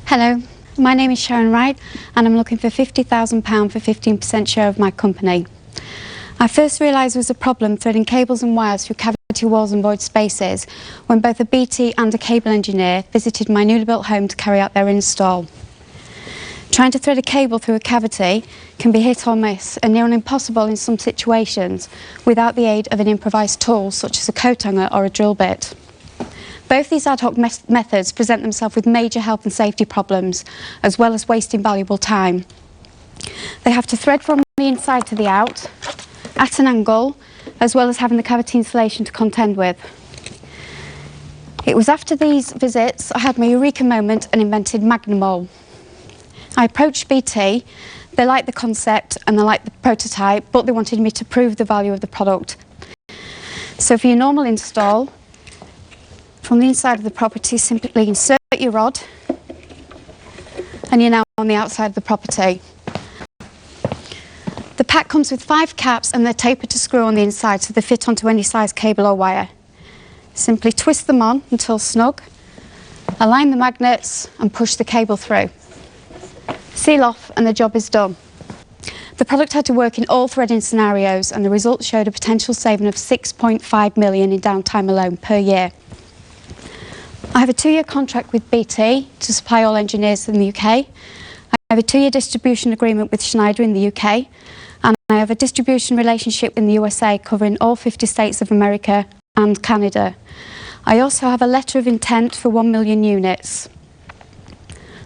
Hello, my name is Sharon Wright and I'm looking for £50,000 for 15% share of my company. I first realised there was a problem threading cables and wires through cavity walls and void spaces when both a BT and a cable engineer visited my newly built home to carry out their install. Trying to thread a cable through a cavity can be hit or miss and near impossible in some situations without the aid of an improvised tool such as a coat hanger or a drill bit. Both these ad hoc methods present themselves with major health and safety problems, as well as wasting valuable time. They have to thread from the inside to the out, at an angle, as well as having the cavity insulation to contend with. It was after these visits I had my eureka moment and invented Magnamol. I approached BT, they liked the concept and they liked the prototype, but they wanted me to prove the value of the product. So for your normal install, from the inside of the property, simply insert your rod and you're now on the outside of the property. The pack comes with 5 caps and they're tapered to screw on the inside so they fit onto any size cable or wire. Simply twist them on until snug, align the magnets and push the cable through. Seal off and the job is done. The product had to work in all threading scenarios and the results showed a potential saving of £6.5 million in downtime alone per year. I have a 2-year contract with BT to supply all engineers in the UK. I have a 2-year distribution agreement with Schneider in the UK, and I have a distribution relationship in the USA covering all 50 states of America and Canada. I also have a letter of intent for 1 million units.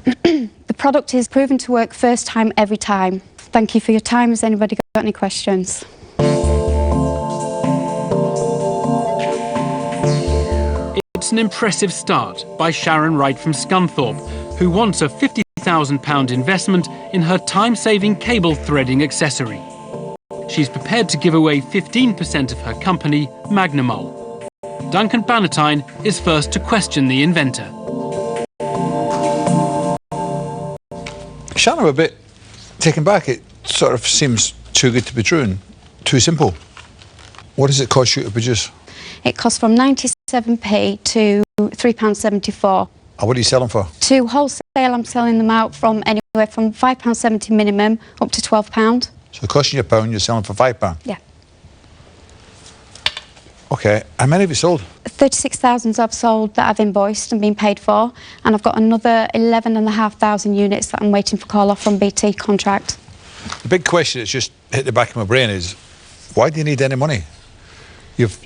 The product is proven to work first time every time. Thank you for your time. Has anybody got any questions? It's an impressive start by Sharon Wright from Scunthorpe, who wants a £50,000 investment in her time-saving cable threading accessory. She's prepared to give away 15% of her company, Magnamol. Duncan Bannatyne is first to question the inventor. Sharon, I'm a bit taken back. It sort of seems too good to be true and too simple. What does it cost you to produce? It costs from 97p to £3.74. And what are you selling for? To wholesale, I'm selling them out from anywhere from £5.70 minimum up to £12. So costing you £1, you're selling for £5? Yeah. Okay, how many have you sold? 36,000 I've sold that I've invoiced and been paid for, and I've got another 11,500 units that I'm waiting for call off from BT contract. The big question that's just hit the back of my brain is, why do you need any money? You've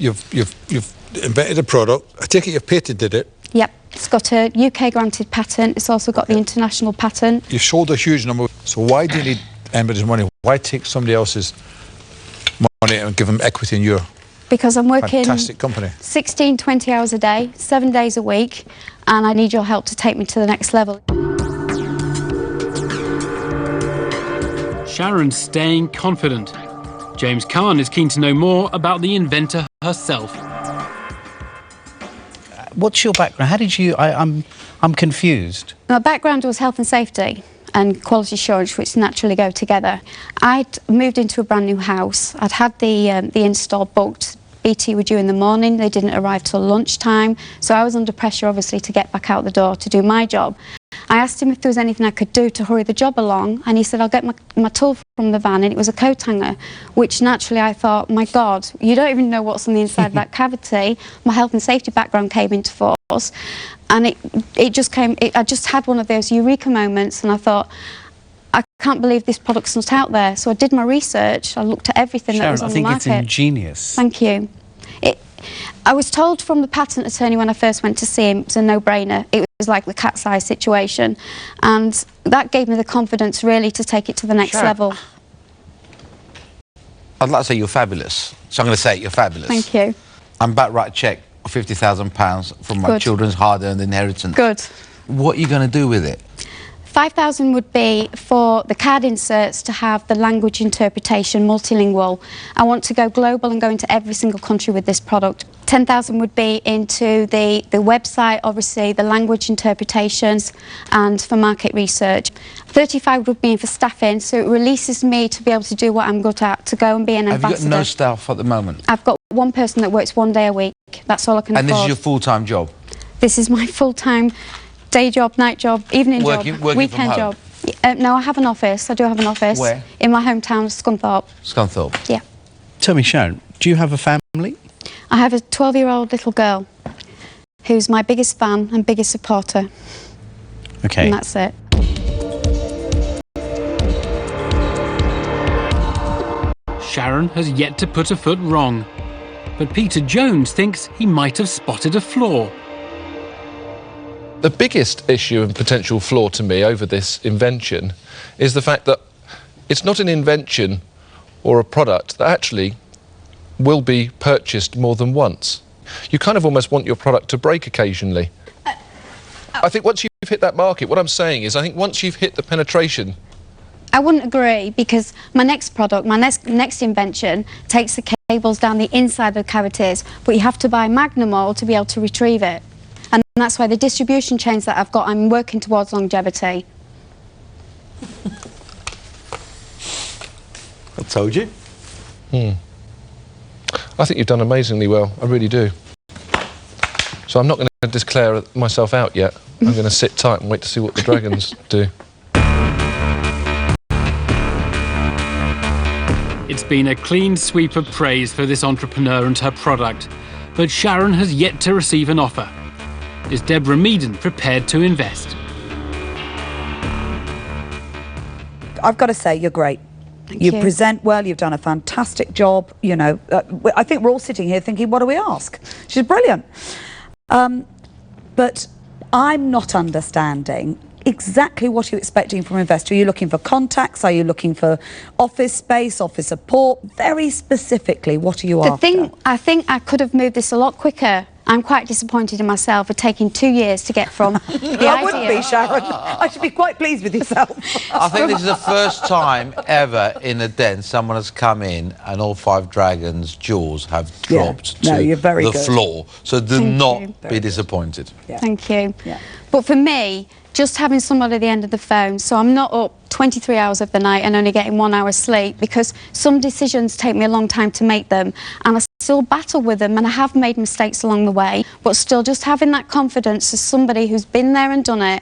invented a product. I take it you've patented it. Yep, it's got a UK granted patent. It's also got the international patent. You've sold a huge number. So why do you need anybody's money? Why take somebody else's money and give them equity in your because I'm working fantastic company? 16, 20 hours a day, 7 days a week, and I need your help to take me to the next level. Sharon's staying confident. James Kahn is keen to know more about the inventor herself. What's your background? How did you... I'm confused. My background was health and safety and quality assurance, which naturally go together. I'd moved into a brand new house. I'd had the install booked. BT were due in the morning. They didn't arrive till lunchtime. So I was under pressure, obviously, to get back out the door to do my job. I asked him if there was anything I could do to hurry the job along, and he said, I'll get my tool from the van, and it was a coat hanger, which naturally I thought, my God, you don't even know what's on the inside of that cavity. My health and safety background came into force, and it just came, I just had one of those eureka moments, and I thought, I can't believe this product's not out there. So I did my research, I looked at everything Sharon, that was on the market. I think it's ingenious. Thank you. I was told from the patent attorney when I first went to see him, it was a no-brainer. It was like the cat's eye situation. And that gave me the confidence, really, to take it to the next level. I'd like to say you're fabulous. So I'm going to say you're fabulous. Thank you. I'm about to write a cheque of £50,000 from my children's hard-earned inheritance. Good. What are you going to do with it? 5,000 would be for the card inserts to have the language interpretation multilingual. I want to go global and go into every single country with this product. 10,000 would be into the website, obviously, the language interpretations and for market research. 35 would be in for staffing, so it releases me to be able to do what I'm good at, to go and be an ambassador. Have you got no staff at the moment? I've got one person that works 1 day a week. That's all I can afford. And this is your full-time job? This is my full-time Day job, night job, evening Working job, from weekend home? job. No, I have an office. I do have an office. Where? In my hometown of Scunthorpe. Scunthorpe. Yeah. Tell me, Sharon, do you have a family? I have a 12-year-old little girl who's my biggest fan and biggest supporter. Okay. And that's it. Sharon has yet to put a foot wrong, but Peter Jones thinks he might have spotted a flaw. The biggest issue and potential flaw to me over this invention is the fact that it's not an invention or a product that actually will be purchased more than once. You kind of almost want your product to break occasionally. I think once you've hit that market, what I'm saying is I think once you've hit the penetration... I wouldn't agree, because my next product, my next invention, takes the cables down the inside of the cavities, but you have to buy Magnum oil to be able to retrieve it. And that's why the distribution chains that I've got, I'm working towards longevity. I told you. I think you've done amazingly well, I really do. So I'm not going to declare myself out yet. I'm going to sit tight and wait to see what the dragons do. It's been a clean sweep of praise for this entrepreneur and her product, but Sharon has yet to receive an offer. Is Deborah Meaden prepared to invest? I've got to say, you're great. Thank you. Present well, you've done a fantastic job, you know. I think we're all sitting here thinking, what do we ask? She's brilliant. But I'm not understanding exactly what you're expecting from an investor. Are you looking for contacts? Are you looking for office space, office support? Very specifically, what are you after? I think I could have moved this a lot quicker. I'm quite disappointed in myself for taking 2 years to get from the idea. I wouldn't be, Sharon. I should be quite pleased with yourself. I think this is the first time ever in the den someone has come in and all 5 dragons' jaws have dropped No, to you're very the good. floor. So do Thank not you. be disappointed. Yeah. Thank you. Yeah. But for me, just having somebody at the end of the phone, so I'm not up 23 hours of the night and only getting 1 hour's sleep, because some decisions take me a long time to make them, and I still battle with them, and I have made mistakes along the way, but still just having that confidence as somebody who's been there and done it,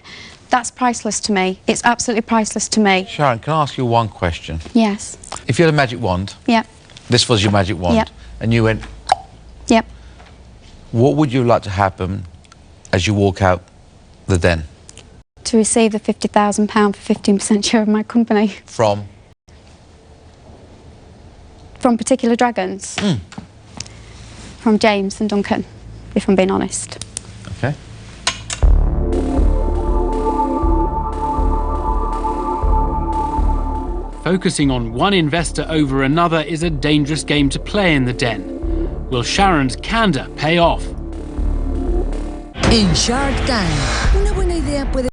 that's priceless to me. It's absolutely priceless to me. Sharon, can I ask you one question? Yes. If you had a magic wand, Yep. this was your magic wand, Yep. and you went, Yep. what would you like to happen as you walk out the den? To receive the £50,000 for 15% share of my company. From? From particular dragons. From James and Duncan, if I'm being honest. Okay. Focusing on one investor over another is a dangerous game to play in the den. Will Sharon's candour pay off? En Shark Tank, una buena idea puede